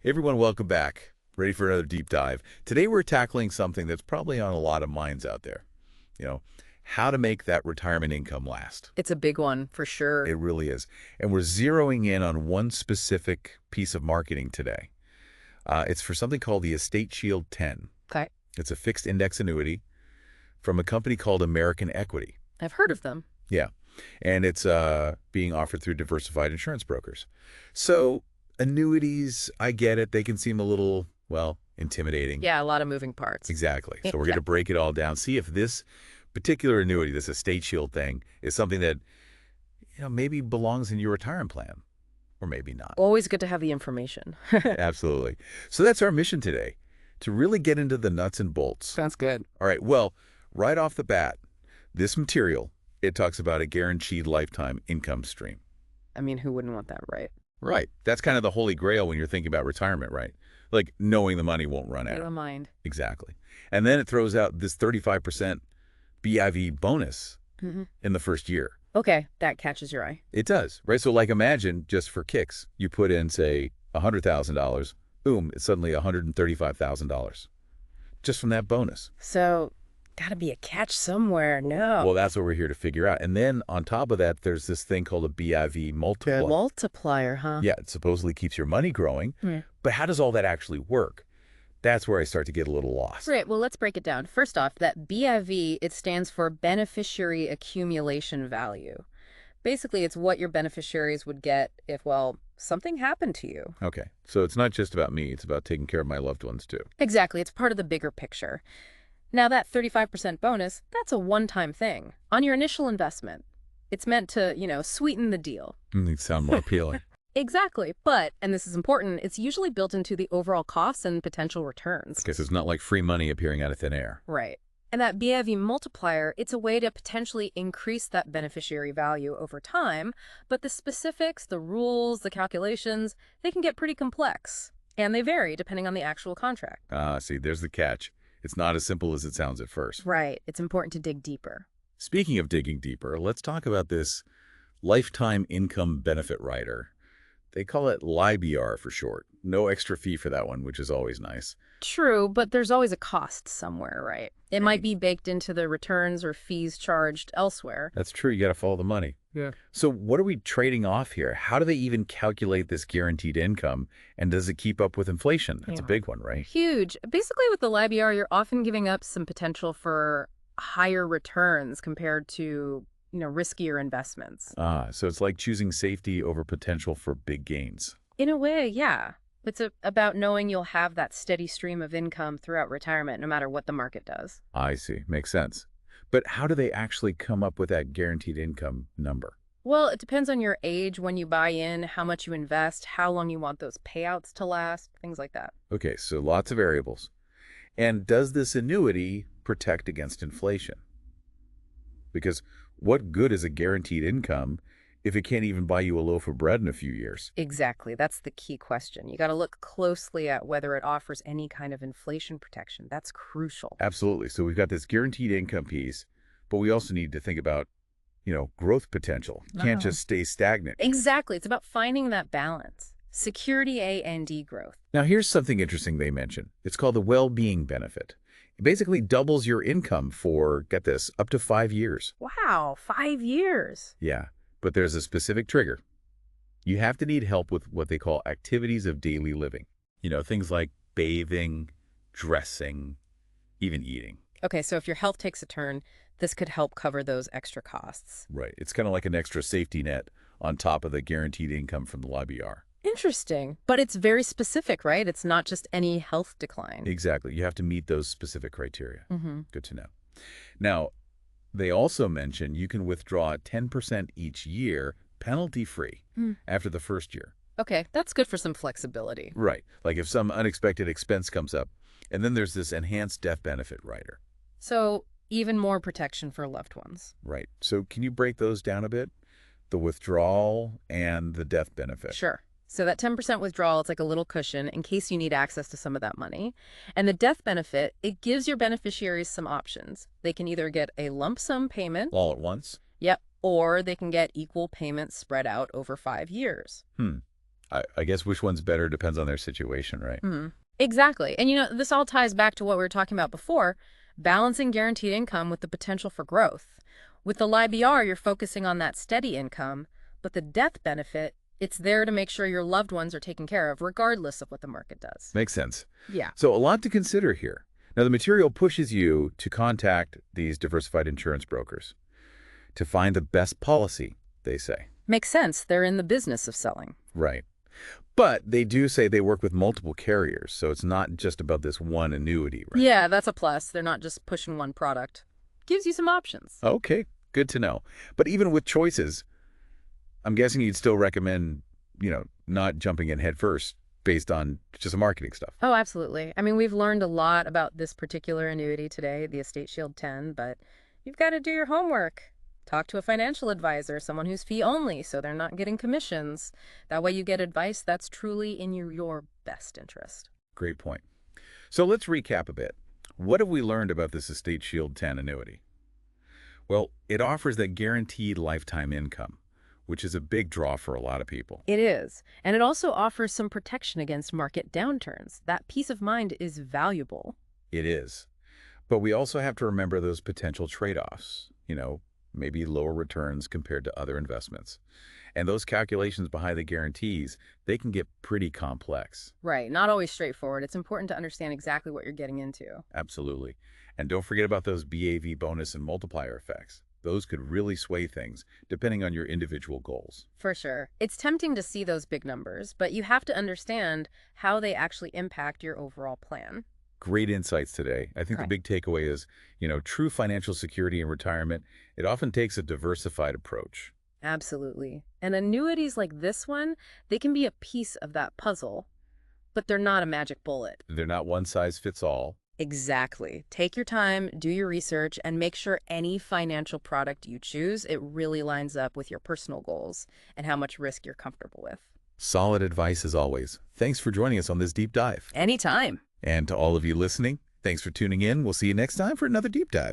Hey everyone, welcome back. Ready for another deep dive. Today we're tackling something that's probably on a lot of minds out there. You know, how to make that retirement income last. It's a big one, for sure. It really is. And we're zeroing in on one specific piece of marketing today. It's for something called the EstateShield 10. Okay. It's a fixed index annuity from a company called American Equity. I've heard of them. Yeah. And it's being offered through Diversified Insurance Brokers. So annuities, I get it. They can seem a little, well, intimidating. Yeah, a lot of moving parts. Exactly. So we're going to break it all down, see if this particular annuity, this EstateShield thing, is something that, maybe belongs in your retirement plan, or maybe not. Always good to have the information. Absolutely. So that's our mission today, to really get into the nuts and bolts. Sounds good. All right. Well, right off the bat, this material, it talks about a guaranteed lifetime income stream. I mean, who wouldn't want that, right? Right. That's kind of the holy grail when you're thinking about retirement, right? Like knowing the money won't run out. Never mind. Exactly. And then it throws out this 35% BIV bonus in the first year. Okay, that catches your eye. It does, right? So like imagine, just for kicks, you put in, say, $100,000, boom, it's suddenly $135,000 just from that bonus. So, gotta be a catch somewhere. No. Well, that's what we're here to figure out. And then on top of that, there's this thing called a BIV multiplier. Multiplier, huh? Yeah, it supposedly keeps your money growing. Yeah. But how does all that actually work? That's where I start to get a little lost. Right, well, let's break it down. First off, that BIV, it stands for Beneficiary Accumulation Value. Basically, it's what your beneficiaries would get if, well, something happened to you. Okay, so it's not just about me. It's about taking care of my loved ones, too. Exactly, it's part of the bigger picture. Now, that 35% bonus, that's a one-time thing on your initial investment. It's meant to, sweeten the deal. They sound more appealing. Exactly. But, and this is important, it's usually built into the overall costs and potential returns. Okay, so it's not like free money appearing out of thin air. Right. And that BIV multiplier, it's a way to potentially increase that beneficiary value over time, but the specifics, the rules, the calculations, they can get pretty complex. And they vary depending on the actual contract. See, there's the catch. It's not as simple as it sounds at first. Right. It's important to dig deeper. Speaking of digging deeper, let's talk about this lifetime income benefit rider. They call it LIBR for short. No extra fee for that one, which is always nice. True, but there's always a cost somewhere, right? It might be baked into the returns or fees charged elsewhere. That's true. You got to follow the money. Yeah. So what are we trading off here? How do they even calculate this guaranteed income? And does it keep up with inflation? That's a big one, right? Huge. Basically, with the LIBR, you're often giving up some potential for higher returns compared to riskier investments. So it's like choosing safety over potential for big gains. In a way, yeah. It's about knowing you'll have that steady stream of income throughout retirement, no matter what the market does. I see. Makes sense. But how do they actually come up with that guaranteed income number? Well, it depends on your age, when you buy in, how much you invest, how long you want those payouts to last, things like that. Okay, so lots of variables. And does this annuity protect against inflation? Because what good is a guaranteed income if it can't even buy you a loaf of bread in a few years? Exactly. That's the key question. You got to look closely at whether it offers any kind of inflation protection. That's crucial. Absolutely. So we've got this guaranteed income piece, but we also need to think about, growth potential. You can't just stay stagnant. Exactly. It's about finding that balance. Security A and D growth. Now, here's something interesting they mention. It's called the well-being benefit. It basically doubles your income for, get this, up to 5 years. Wow, 5 years. Yeah, but there's a specific trigger. You have to need help with what they call activities of daily living. Things like bathing, dressing, even eating. Okay, so if your health takes a turn, this could help cover those extra costs. Right. It's kind of like an extra safety net on top of the guaranteed income from the LIBR. Interesting. But it's very specific, right? It's not just any health decline. Exactly. You have to meet those specific criteria. Good to know. Now, they also mention you can withdraw 10% each year, penalty-free, after the first year. Okay, that's good for some flexibility. Right. Like if some unexpected expense comes up. And then there's this enhanced death benefit rider. So even more protection for loved ones. Right. So can you break those down a bit? The withdrawal and the death benefit. Sure. So that 10% withdrawal, it's like a little cushion in case you need access to some of that money. And the death benefit, it gives your beneficiaries some options. They can either get a lump sum payment. All at once? Yep. Or they can get equal payments spread out over 5 years. I guess which one's better depends on their situation, right? Exactly. And this all ties back to what we were talking about before, balancing guaranteed income with the potential for growth. With the LIBR, you're focusing on that steady income, but the death benefit, it's there to make sure your loved ones are taken care of, regardless of what the market does. Makes sense. Yeah. So a lot to consider here. Now, the material pushes you to contact these diversified insurance brokers to find the best policy, they say. Makes sense. They're in the business of selling. Right. But they do say they work with multiple carriers, so it's not just about this one annuity, right? Yeah, that's a plus. They're not just pushing one product. Gives you some options. Okay, good to know. But even with choices, I'm guessing you'd still recommend, not jumping in head first based on just marketing stuff. Oh, absolutely. I mean, we've learned a lot about this particular annuity today, the EstateShield 10, but you've got to do your homework. Talk to a financial advisor, someone who's fee only, so they're not getting commissions. That way you get advice that's truly in your best interest. Great point. So let's recap a bit. What have we learned about this EstateShield 10 annuity? Well, it offers that guaranteed lifetime income, which is a big draw for a lot of people. It is. And it also offers some protection against market downturns. That peace of mind is valuable. It is. But we also have to remember those potential trade-offs, maybe lower returns compared to other investments. And those calculations behind the guarantees, they can get pretty complex. Right. Not always straightforward. It's important to understand exactly what you're getting into. Absolutely. And don't forget about those BAV bonus and multiplier effects. Those could really sway things, depending on your individual goals. For sure. It's tempting to see those big numbers, but you have to understand how they actually impact your overall plan. Great insights today. I think the big takeaway is, true financial security in retirement, it often takes a diversified approach. Absolutely. And annuities like this one, they can be a piece of that puzzle, but they're not a magic bullet. They're not one size fits all. Exactly. Take your time, do your research, and make sure any financial product you choose, it really lines up with your personal goals and how much risk you're comfortable with. Solid advice as always. Thanks for joining us on this deep dive. Anytime. And to all of you listening, thanks for tuning in. We'll see you next time for another deep dive.